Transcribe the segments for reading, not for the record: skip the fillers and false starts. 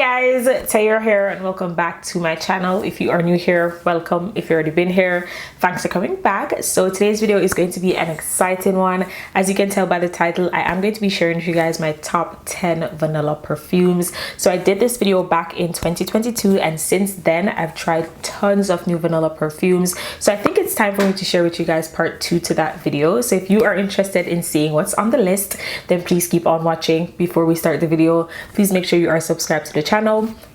guys, Taylor here and welcome back to my channel. If you are new here, welcome. If you've already been here, thanks for coming back. So today's video is going to be an exciting one. As you can tell by the title, I am going to be sharing with you guys my top 10 vanilla perfumes. So I did this video back in 2022 and since then I've tried tons of new vanilla perfumes. So I think it's time for me to share with you guys part 2 to that video. So if you are interested in seeing what's on the list, then please keep on watching. Before we start the video, please make sure you are subscribed to the channel.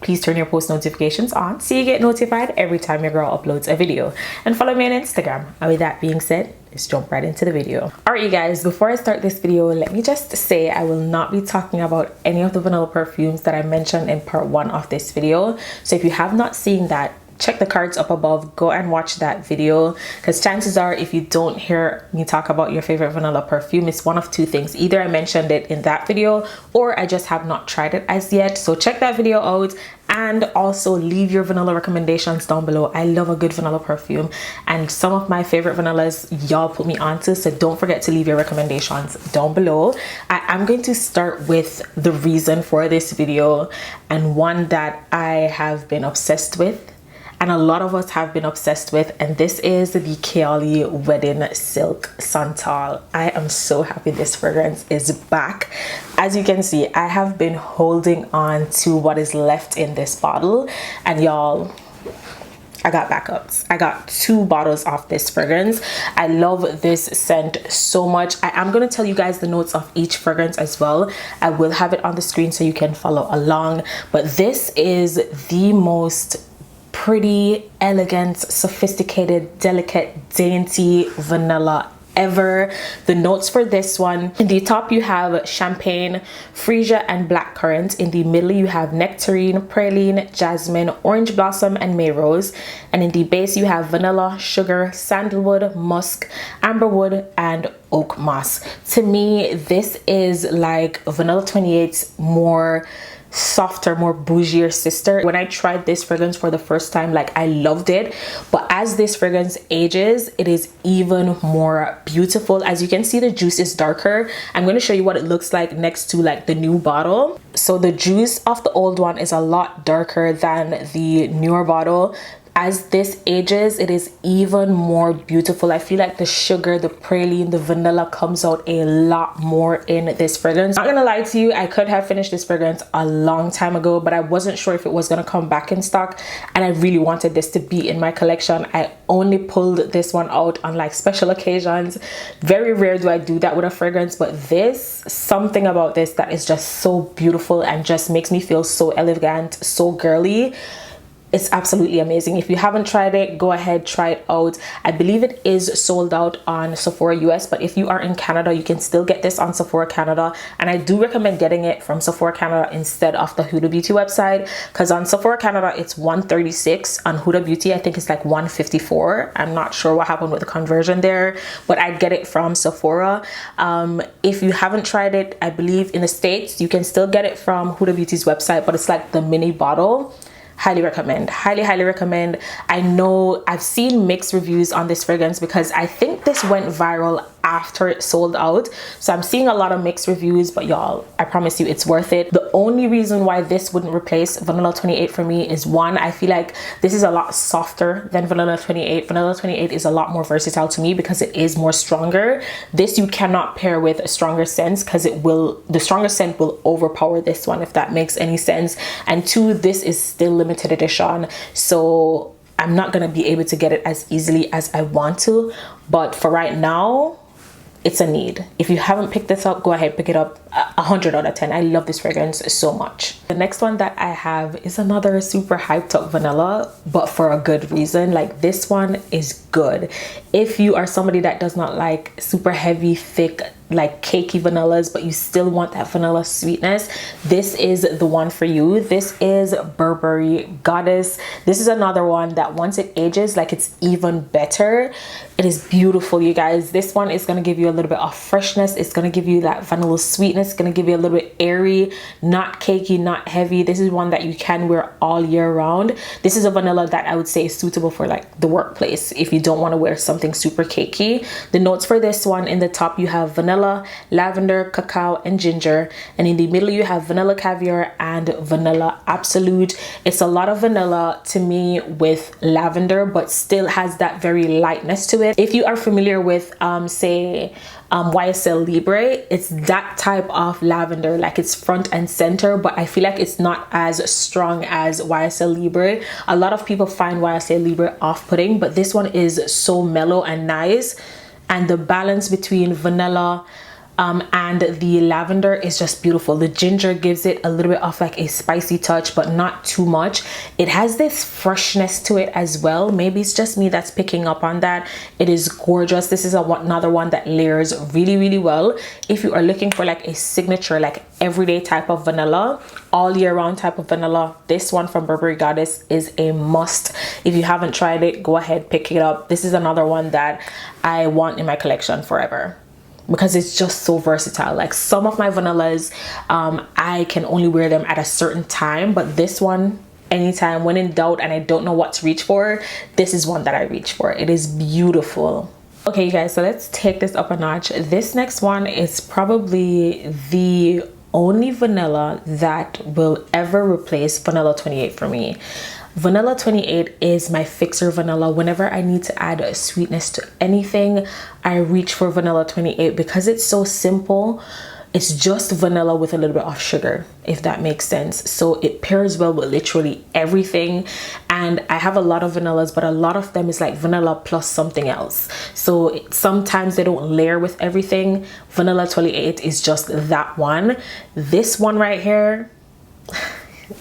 Please turn your post notifications on so you get notified every time your girl uploads a video, and follow me on Instagram. And with that being said, let's jump right into the video. All right, you guys, before I start this video, let me just say I will not be talking about any of the vanilla perfumes that I mentioned in part 1 of this video. So if you have not seen that, check the cards up above, go and watch that video, because chances are if you don't hear me talk about your favorite vanilla perfume, it's one of two things: either I mentioned it in that video or I just have not tried it as yet. So check that video out and also leave your vanilla recommendations down below. I love a good vanilla perfume and some of my favorite vanillas y'all put me onto, so don't forget to leave your recommendations down below. I am going to start with the reason for this video, and one that I have been obsessed with and a lot of us have been obsessed with, and this is the Kayali Wedding Silk Santal. I am so happy this fragrance is back. As you can see, I have been holding on to what is left in this bottle, and y'all, I got backups. I got 2 bottles of this fragrance. I love this scent so much. I am going to tell you guys the notes of each fragrance as well. I will have it on the screen so you can follow along, but this is the most pretty, elegant, sophisticated, delicate, dainty vanilla ever. The notes for this one: in the top you have champagne, freesia and blackcurrant. In the middle you have nectarine, praline, jasmine, orange blossom and may rose. And in the base you have vanilla, sugar, sandalwood, musk, amberwood and oak moss. To me, this is like Vanilla 28's more softer, more bougier sister. When I tried this fragrance for the first time, like, I loved it, but as this fragrance ages, it is even more beautiful. As you can see, the juice is darker. I'm going to show you what it looks like next to like the new bottle. So the juice of the old one is a lot darker than the newer bottle. As this ages, it is even more beautiful. I feel like the sugar, the praline, the vanilla comes out a lot more in this fragrance. Not gonna lie to you, I could have finished this fragrance a long time ago, but I wasn't sure if it was gonna come back in stock, and I really wanted this to be in my collection. I only pulled this one out on like special occasions. Very rare do I do that with a fragrance, but this, something about this that is just so beautiful and just makes me feel so elegant, so girly. It's absolutely amazing. If you haven't tried it, go ahead, try it out. I believe it is sold out on Sephora US, but if you are in Canada, you can still get this on Sephora Canada. And I do recommend getting it from Sephora Canada instead of the Huda Beauty website, because on Sephora Canada, it's $136. On Huda Beauty, I think it's like $154. I'm not sure what happened with the conversion there, but I'd get it from Sephora. If you haven't tried it, I believe in the States, you can still get it from Huda Beauty's website, but it's like the mini bottle. Highly recommend, highly recommend. I know I've seen mixed reviews on this fragrance because I think this went viral after it sold out, so I'm seeing a lot of mixed reviews, but y'all, I promise you it's worth it. The only reason why this wouldn't replace Vanilla 28 for me is, one, I feel like this is a lot softer than Vanilla 28. Vanilla 28 is a lot more versatile to me because it is more stronger. This you cannot pair with a stronger scent because the stronger scent will overpower this one, if that makes any sense. And 2, this is still limited edition, so I'm not gonna be able to get it as easily as I want to, but for right now, it's a need. If you haven't picked this up, go ahead, pick it up. 100 out of 10. I love this fragrance so much. The next one that I have is another super hyped up vanilla, but for a good reason. Like, this one is good. If you are somebody that does not like super heavy, thick, like cakey vanillas, but you still want that vanilla sweetness, this is the one for you. This is Burberry Goddess. This is another one that once it ages, like, it's even better. It is beautiful, you guys. This one is going to give you a little bit of freshness. It's going to give you that vanilla sweetness. It's going to give you a little bit airy, not cakey, not heavy. This is one that you can wear all year round. This is a vanilla that I would say is suitable for like the workplace if you don't want to wear something super cakey. The notes for this one, in the top you have vanilla, lavender, cacao, and ginger, and in the middle you have vanilla caviar and vanilla absolute. It's a lot of vanilla to me with lavender, but still has that very lightness to it. If you are familiar with say YSL Libre, it's that type of lavender, like it's front and center, but I feel like it's not as strong as YSL Libre. A lot of people find YSL Libre off-putting, but this one is so mellow and nice, and the balance between vanilla and the lavender is just beautiful. The ginger gives it a little bit of like a spicy touch, but not too much. It has this freshness to it as well. Maybe it's just me that's picking up on that. It is gorgeous. This is another one that layers really, really well. If you are looking for like a signature, like everyday type of vanilla, all year round type of vanilla, this one from Burberry Goddess is a must. If you haven't tried it, go ahead, pick it up. This is another one that I want in my collection forever, because it's just so versatile. Like some of my vanillas, I can only wear them at a certain time, but this one, anytime, when in doubt and I don't know what to reach for, this is one that I reach for. It is beautiful. Okay, you guys, so let's take this up a notch. This next one is probably the only vanilla that will ever replace Vanilla 28 for me. Vanilla 28 is my fixer vanilla. Whenever I need to add a sweetness to anything, I reach for Vanilla 28 because it's so simple. It's just vanilla with a little bit of sugar, if that makes sense. So it pairs well with literally everything. And I have a lot of vanillas, but a lot of them is like vanilla plus something else. So sometimes they don't layer with everything. Vanilla 28 is just that one. This one right here,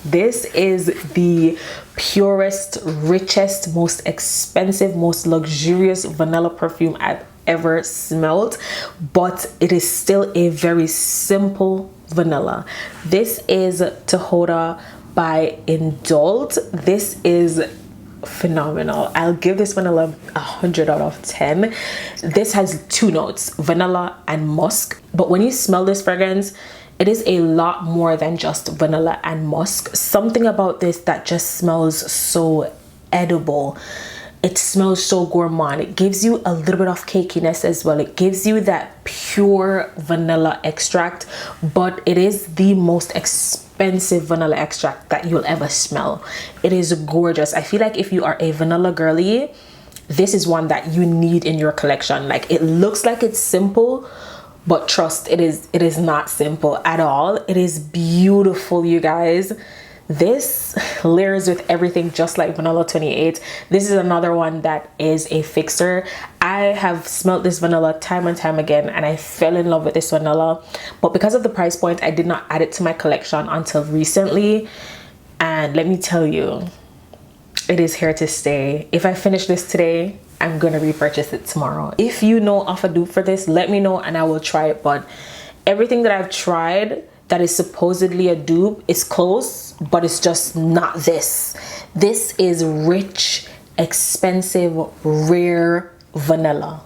this is the purest, richest, most expensive, most luxurious vanilla perfume I've ever smelled, but it is still a very simple vanilla. This is Tihota by Indult. This is phenomenal. I'll give this vanilla 100 out of 10. This has two notes, vanilla and musk, but when you smell this fragrance, it is a lot more than just vanilla and musk. Something about this that just smells so edible. It smells so gourmand. It gives you a little bit of cakiness as well. It gives you that pure vanilla extract, but it is the most expensive vanilla extract that you'll ever smell. It is gorgeous. I feel like if you are a vanilla girly, this is one that you need in your collection. Like, it looks like it's simple, but trust, it is not simple at all. It is beautiful, you guys. This layers with everything just like Vanilla 28. This is another one that is a fixer. I have smelled this vanilla time and time again, and I fell in love with this vanilla. But because of the price point, I did not add it to my collection until recently. And let me tell you, it is here to stay. If I finish this today, I'm gonna repurchase it tomorrow. If you know of a dupe for this, let me know and I will try it. But everything that I've tried that is supposedly a dupe is close, but it's just not this. This is rich, expensive, rare vanilla.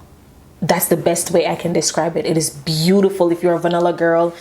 That's the best way I can describe it. It is beautiful. If you're a vanilla girl,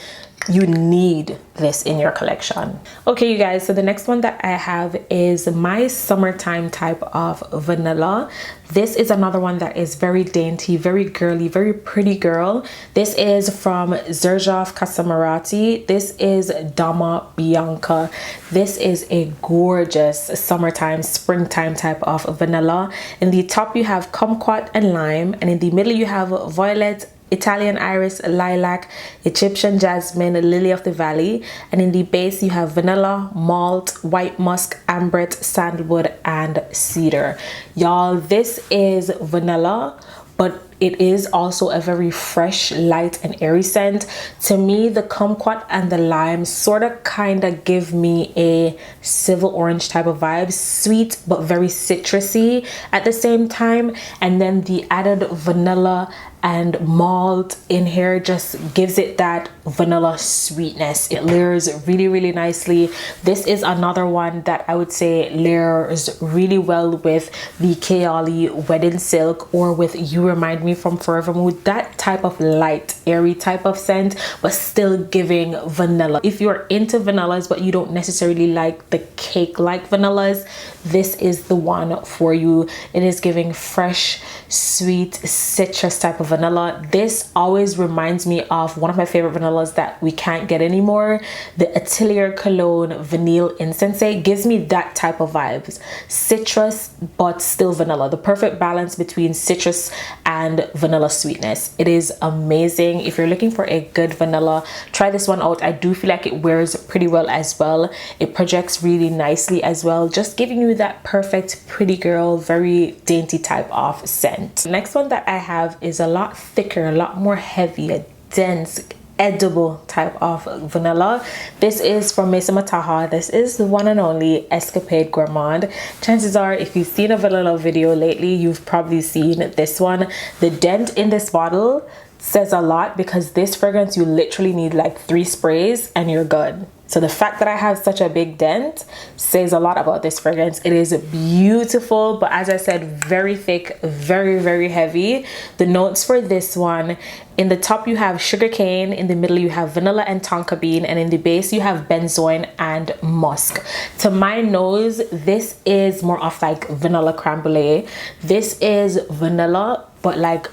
you need this in your collection. Okay, you guys, so the next one that I have is my summertime type of vanilla. This is another one that is very dainty, very girly, very pretty girl. This is from Xerjoff Casamarati. This is Domma Bianca. This is a gorgeous summertime, springtime type of vanilla. In the top you have kumquat and lime, and in the middle you have violet, Italian iris, lilac, Egyptian jasmine, lily of the valley, and in the base you have vanilla, malt, white musk, ambret, sandalwood, and cedar. Y'all, this is vanilla, but it is also a very fresh, light, and airy scent. To me, the kumquat and the lime sort of kind of give me a civil orange type of vibe, sweet but very citrusy at the same time, and then the added vanilla and malt in here just gives it that vanilla sweetness. It layers really, really nicely. This is another one that I would say layers really well with the Kayali Wedding Silk or with You Remind Me from Forever Mood. That type of light, airy type of scent, but still giving vanilla. If you're into vanillas but you don't necessarily like the cake-like vanillas, this is the one for you. It is giving fresh, sweet, citrus type of vanilla. This always reminds me of one of my favorite vanillas that we can't get anymore, the Atelier Cologne Vanille Incense. Gives me that type of vibes. Citrus but still vanilla. The perfect balance between citrus and vanilla sweetness. It is amazing. If you're looking for a good vanilla, try this one out. I do feel like it wears pretty well as well. It projects really nicely as well, just giving you that perfect pretty girl, very dainty type of scent. The next one that I have is a lot thicker, a lot more heavy, a dense, edible type of vanilla. This is from Maison Mataha. This is the one and only Escapade Gourmande. Chances are, if you've seen a vanilla video lately, you've probably seen this one. The dent in this bottle says a lot because this fragrance, you literally need like 3 sprays and you're good. So the fact that I have such a big dent says a lot about this fragrance. It is beautiful, but as I said, very thick, very, very heavy. The notes for this one, in the top you have sugarcane, in the middle you have vanilla and tonka bean, and in the base you have benzoin and musk. To my nose, this is more of like vanilla creme brulee. This is vanilla, but like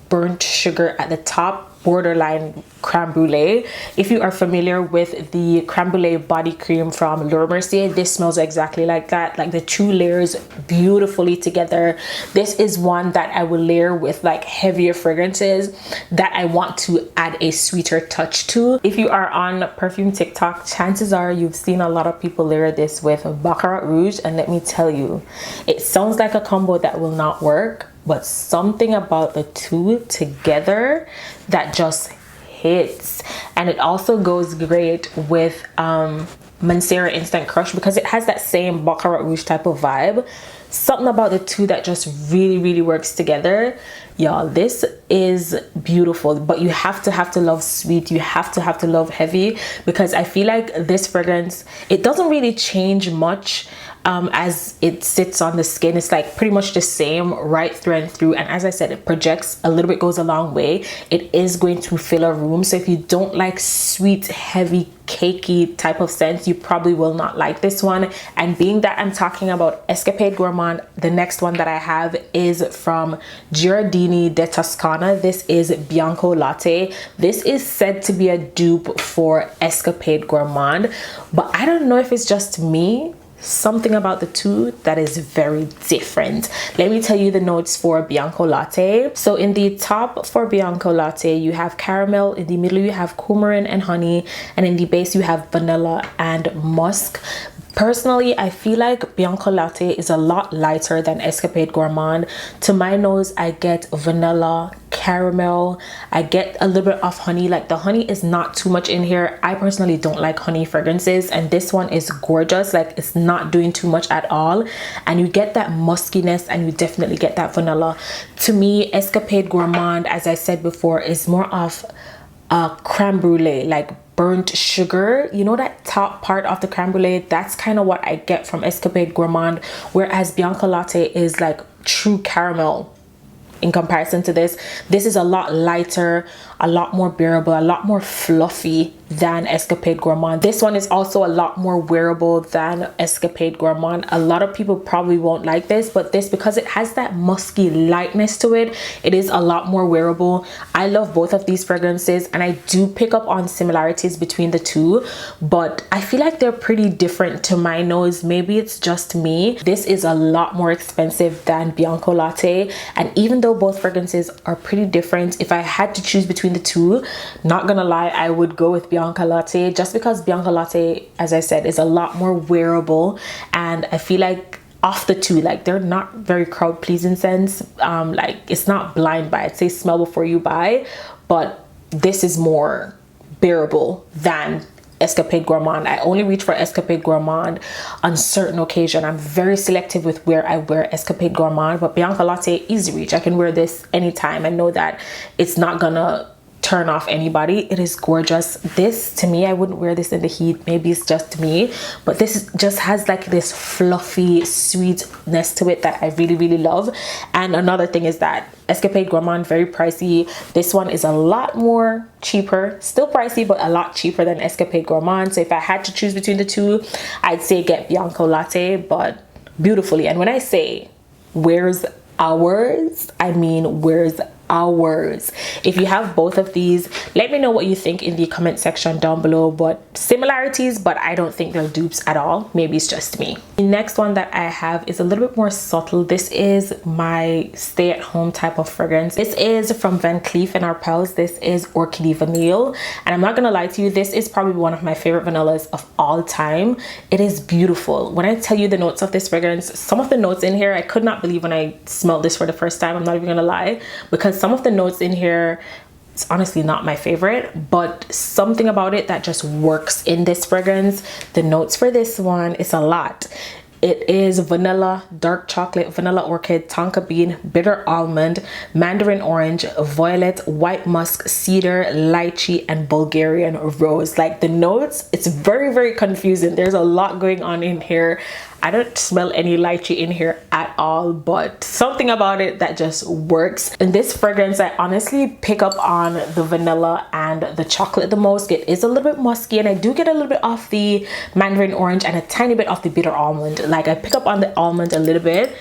burnt sugar at the top, borderline creme brulee. If you are familiar with the creme brulee body cream from Laura Mercier, this smells exactly like that. Like the 2 layers beautifully together. This is one that I will layer with like heavier fragrances that I want to add a sweeter touch to. If you are on perfume TikTok, chances are you've seen a lot of people layer this with Baccarat Rouge, and let me tell you, it sounds like a combo that will not work, but something about the 2 together that just hits. And it also goes great with Mancera Instant Crush because it has that same Baccarat Rouge type of vibe. Something about the 2 that just really, really works together. Y'all, this is beautiful, but you have to love sweet. You have to love heavy, because I feel like this fragrance, it doesn't really change much as it sits on the skin. It's like pretty much the same right through and through, and as I said, it projects a little bit, goes a long way. It is going to fill a room, so if you don't like sweet, heavy, cakey type of scents, you probably will not like this one. And being that I'm talking about Escapade Gourmande, the next one that I have is from Giardini de Toscana. This is Bianca Latte. This is said to be a dupe for Escapade Gourmande, but I don't know if it's just me. Something about the 2 that is very different. Let me tell you the notes for Bianca Latte. So in the top for Bianca Latte, you have caramel, in the middle you have coumarin and honey, and in the base you have vanilla and musk. Personally, I feel like Bianca Latte is a lot lighter than Escapade Gourmande. To my nose, I get vanilla, caramel, I get a little bit of honey. Like the honey is not too much in here. I personally don't like honey fragrances, and this one is gorgeous. Like it's not doing too much at all, and you get that muskiness and you definitely get that vanilla. To me, Escapade Gourmande, as I said before, is more of a creme brulee, like burnt sugar, you know, that top part of the creme brulee. That's kind of what I get from Escapade Gourmande, whereas Bianca Latte is like true caramel in comparison to this. This is a lot lighter, a lot more bearable, a lot more fluffy than Escapade Gourmande. This one is also a lot more wearable than Escapade Gourmande. A lot of people probably won't like this, but this, because it has that musky lightness to it, it is a lot more wearable. I love both of these fragrances, and I do pick up on similarities between the 2, but I feel like they're pretty different to my nose. Maybe it's just me. This is a lot more expensive than Bianca Latte, and even though both fragrances are pretty different, if I had to choose between the 2, not gonna lie, I would go with Bianca Latte, just because Bianca Latte, as I said, is a lot more wearable, and I feel like off the 2, like they're not very crowd pleasing scents. Like it's not blind buy. I'd say smell before you buy, but this is more bearable than Escapade Gourmande. I only reach for Escapade Gourmande on certain occasion. I'm very selective with where I wear Escapade Gourmande, but Bianca Latte, easy reach. I can wear this anytime. I know that it's not gonna turn off anybody. It is gorgeous. This, to me, I wouldn't wear this in the heat. Maybe it's just me, but this just has like this fluffy sweetness to it that I really, really love. And another thing is that Escapade Gourmande, very pricey. This one is a lot more cheaper, still pricey, but a lot cheaper than Escapade Gourmande. So if I had to choose between the two, I'd say get Bianca Latte, but beautifully. And when I say where's ours, I mean where's ours. If you have both of these, let me know what you think in the comment section down below. But similarities, but I don't think they're dupes at all. Maybe it's just me. The next one that I have is a little bit more subtle. This is my stay-at-home type of fragrance. This is from Van Cleef and Arpels. This is Orchid Vanille, and I'm not gonna lie to you, this is probably one of my favorite vanillas of all time. It is beautiful. When I tell you the notes of this fragrance, some of the notes in here, I could not believe when I smelled this for the first time. I'm not even gonna lie, because some of the notes in here, it's honestly not my favorite, but something about it that just works in this fragrance. The notes for this one is a lot. It is vanilla, dark chocolate, vanilla orchid, tonka bean, bitter almond, mandarin orange, violet, white musk, cedar, lychee, and Bulgarian rose. Like the notes, it's very, very confusing. There's a lot going on in here. I don't smell any lychee in here at all, but something about it that just works. In this fragrance, I honestly pick up on the vanilla and the chocolate the most. It is a little bit musky, and I do get a little bit off the mandarin orange and a tiny bit off the bitter almond. Like I pick up on the almond a little bit.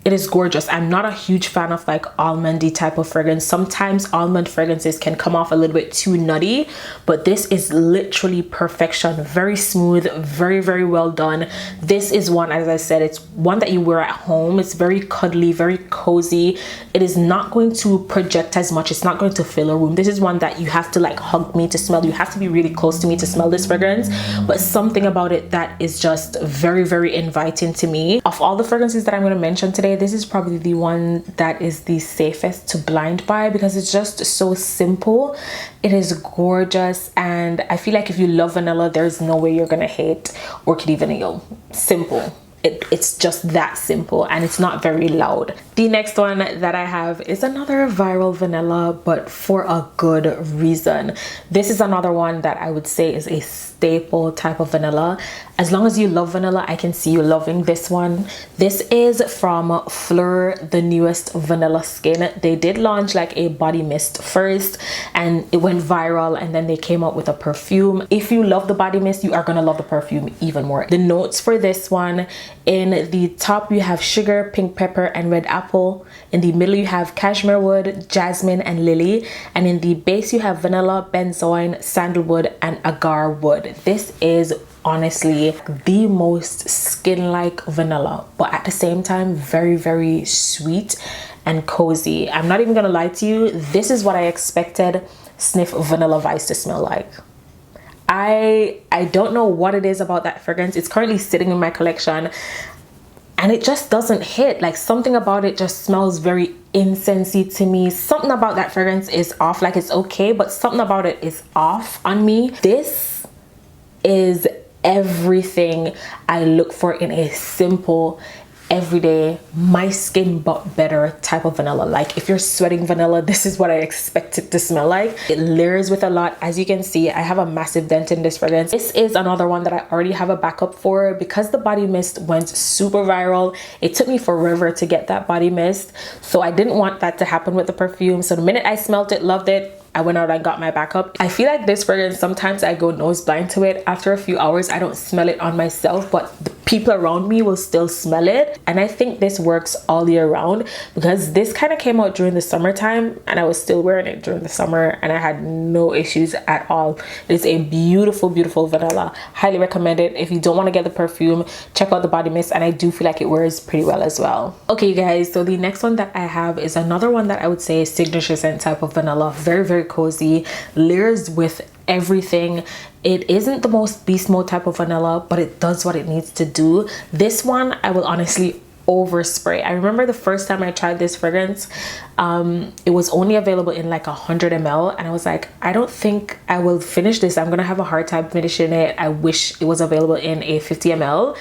It is gorgeous. I'm not a huge fan of like almondy type of fragrance. Sometimes almond fragrances can come off a little bit too nutty, but this is literally perfection. Very smooth, very, very well done. This is one, as I said, it's one that you wear at home. It's very cuddly, very cozy. It is not going to project as much. It's not going to fill a room. This is one that you have to like hug me to smell. You have to be really close to me to smell this fragrance, but something about it that is just very, very inviting to me. Of all the fragrances that I'm going to mention today, this is probably the one that is the safest to blind buy because it's just so simple. It is gorgeous, and I feel like if you love vanilla, there's no way you're gonna hate Orchid Vanille. Simple. It's just that simple, and it's not very loud. The next one that I have is another viral vanilla, but for a good reason. This is another one that I would say is a staple type of vanilla. As long as you love vanilla, I can see you loving this one. This is from Phlur, the newest vanilla skin. They did launch like a body mist first, and it went viral, and then they came out with a perfume. If you love the body mist, you are gonna love the perfume even more. The notes for this one, in the top you have sugar, pink pepper, and red apple. In the middle you have cashmere wood, jasmine, and lily. And in the base you have vanilla, benzoin, sandalwood, and agar wood. This is honestly the most skin-like vanilla, but at the same time very, very sweet and cozy. I'm not even gonna lie to you, this is what I expected Sniff Vanilla Vice to smell like. I don't know what it is about that fragrance. It's currently sitting in my collection, and it just doesn't hit. Like something about it just smells very incensey to me. Something about that fragrance is off. Like it's okay, but something about it is off on me. This is everything I look for in a simple, everyday, my skin but better type of vanilla. Like if you're sweating vanilla, this is what I expect it to smell like. It layers with a lot. As you can see, I have a massive dent in this fragrance. This is another one that I already have a backup for because the body mist went super viral. It took me forever to get that body mist, so I didn't want that to happen with the perfume. So the minute I smelled it, loved it, I went out and got my backup. I feel like this fragrance, sometimes I go nose blind to it. After a few hours, I don't smell it on myself, but the people around me will still smell it. And I think this works all year round because this kind of came out during the summertime, and I was still wearing it during the summer, and I had no issues at all. It is a beautiful, beautiful vanilla. Highly recommend it. If you don't want to get the perfume, check out the body mist, and I do feel like it wears pretty well as well. Okay, you guys, so the next one that I have is another one that I would say is signature scent type of vanilla. Very, very cozy, layers with everything. It isn't the most beast mode type of vanilla, but it does what it needs to do. This one I will honestly overspray. I remember the first time I tried this fragrance, it was only available in like 100 ml, and I was like, I don't think I will finish this. I'm gonna have a hard time finishing it. I wish it was available in a 50 ml.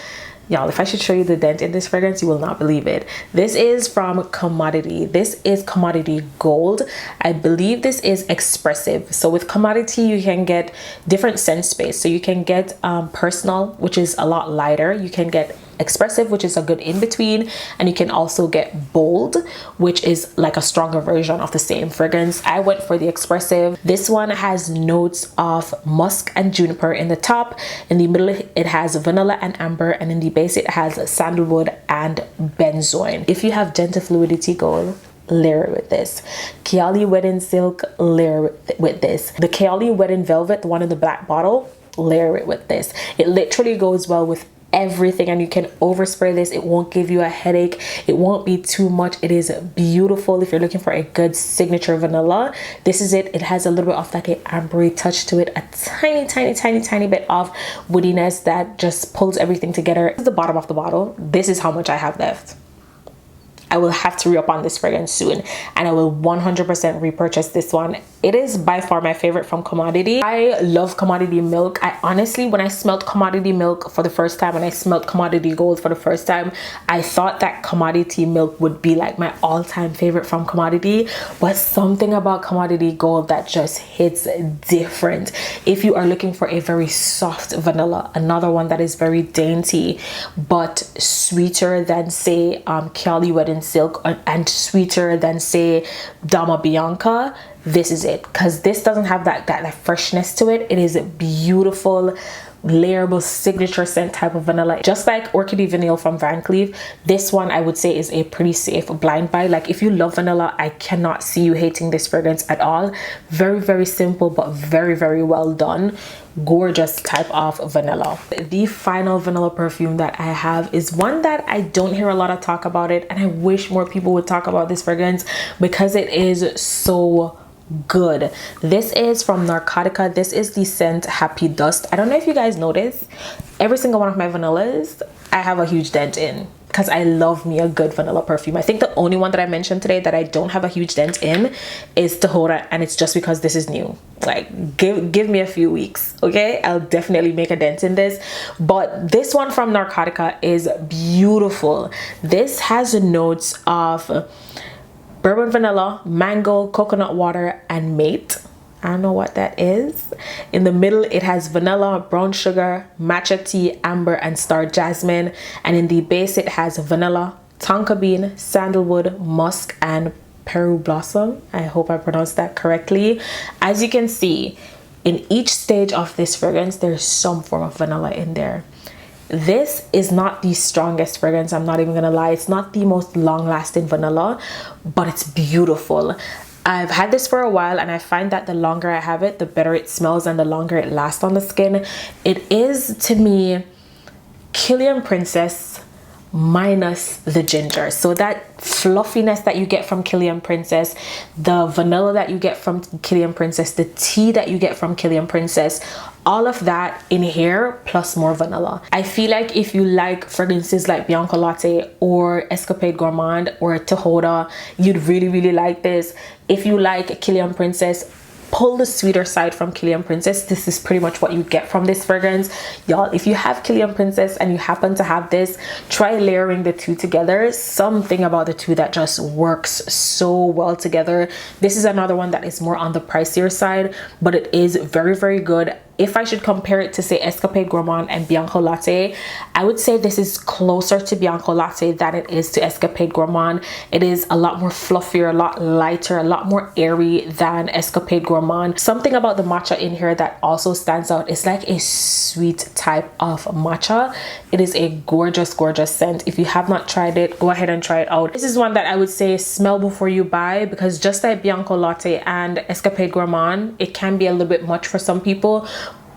Y'all, if I should show you the dent in this fragrance, you will not believe it. This is from Commodity. This is Commodity Gold. I believe this is expressive. So with Commodity, you can get different scent space. So you can get personal, which is a lot lighter. You can get expressive, which is a good in between, and you can also get bold, which is like a stronger version of the same fragrance. I went for the expressive. This one has notes of musk and juniper in the top. In the middle it has vanilla and amber, and in the base it has sandalwood and benzoin. If you have gentle fluidity gold, layer it with this. Kayali Wedding Silk, layer it with this. The Kayali Wedding Velvet, the one in the black bottle, layer it with this. It literally goes well with everything, and you can overspray this. It won't give you a headache. It won't be too much. It is beautiful if you're looking for a good signature vanilla. This is it. It has a little bit of like an ambery touch to it, a tiny bit of woodiness that just pulls everything together. This is the bottom of the bottle. This is how much I have left. I will have to re-up on this fragrance soon, and I will 100% repurchase this one. It is by far my favorite from Commodity. I love Commodity Milk. I honestly, when I smelled Commodity Milk for the first time, and I smelled Commodity Gold for the first time, I thought that Commodity Milk would be like my all-time favorite from Commodity, but something about Commodity Gold that just hits different. If you are looking for a very soft vanilla, another one that is very dainty but sweeter than say Kayali Wedding Silk, and sweeter than say Domma Bianca, this is it, because this doesn't have that freshness to it. It is a beautiful layerable signature scent type of vanilla, just like Orchid Vanille from Van Cleef. This one I would say is a pretty safe blind buy. Like if you love vanilla, I cannot see you hating this fragrance at all. Very simple but very well done. Gorgeous type of vanilla. The final vanilla perfume that I have is one that I don't hear a lot of talk about it, and I wish more people would talk about this fragrance because it is so good. This is from Narcotica. This is the scent Happy Dust. I don't know if you guys notice, every single one of my vanillas I have a huge dent in, because I love me a good vanilla perfume. I think the only one that I mentioned today that I don't have a huge dent in is Tihota, and it's just because this is new. Like give me a few weeks, okay? I'll definitely make a dent in this. But this one from Narcotica is beautiful. This has notes of bourbon vanilla, mango, coconut water, and mate. I don't know what that is. In the middle it has vanilla, brown sugar, matcha tea, amber, and star jasmine. And in the base it has vanilla, tonka bean, sandalwood, musk, and Peru blossom. I hope I pronounced that correctly. As you can see, in each stage of this fragrance there's some form of vanilla in there. This is not the strongest fragrance, I'm not even gonna lie. It's not the most long-lasting vanilla, but it's beautiful. I've had this for a while, and I find that the longer I have it, the better it smells and the longer it lasts on the skin. It is, to me, Killian Princess minus the ginger. So that fluffiness that you get from Killian Princess, the vanilla that you get from Killian Princess, the tea that you get from Killian Princess, all of that in here plus more vanilla. I feel like if you like fragrances like Bianca Latte or Escapade Gourmande or Tihota, you'd really like this. If you like Killian Princess, pull the sweeter side from Killian Princess. This is pretty much what you get from this fragrance. Y'all, if you have Killian Princess and you happen to have this, try layering the two together. Something about the two that just works so well together. This is another one that is more on the pricier side, but it is very good. If I should compare it to say Escapade Gourmande and Bianca Latte, I would say this is closer to Bianca Latte than it is to Escapade Gourmande. It is a lot more fluffier, a lot lighter, a lot more airy than Escapade Gourmande. Something about the matcha in here that also stands out. It's like a sweet type of matcha. It is a gorgeous scent. If you have not tried it, go ahead and try it out. This is one that I would say smell before you buy, because just like Bianca Latte and Escapade Gourmande, it can be a little bit much for some people.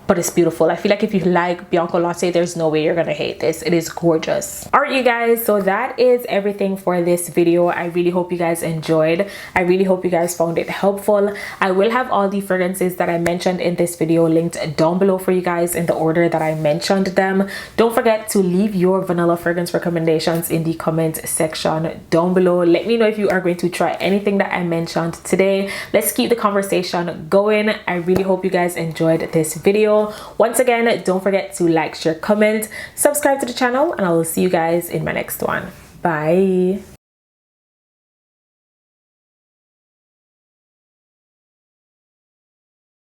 but it's beautiful. I feel like if you like Bianca Latte, there's no way you're gonna hate this. It is gorgeous. All right, you guys, so that is everything for this video. I really hope you guys enjoyed. I really hope you guys found it helpful. I will have all the fragrances that I mentioned in this video linked down below for you guys in the order that I mentioned them. Don't forget to leave your vanilla fragrance recommendations in the comment section down below. Let me know if you are going to try anything that I mentioned today. Let's keep the conversation going. I really hope you guys enjoyed this video. Once again, don't forget to like, share, comment, subscribe to the channel, and I will see you guys in my next one. Bye.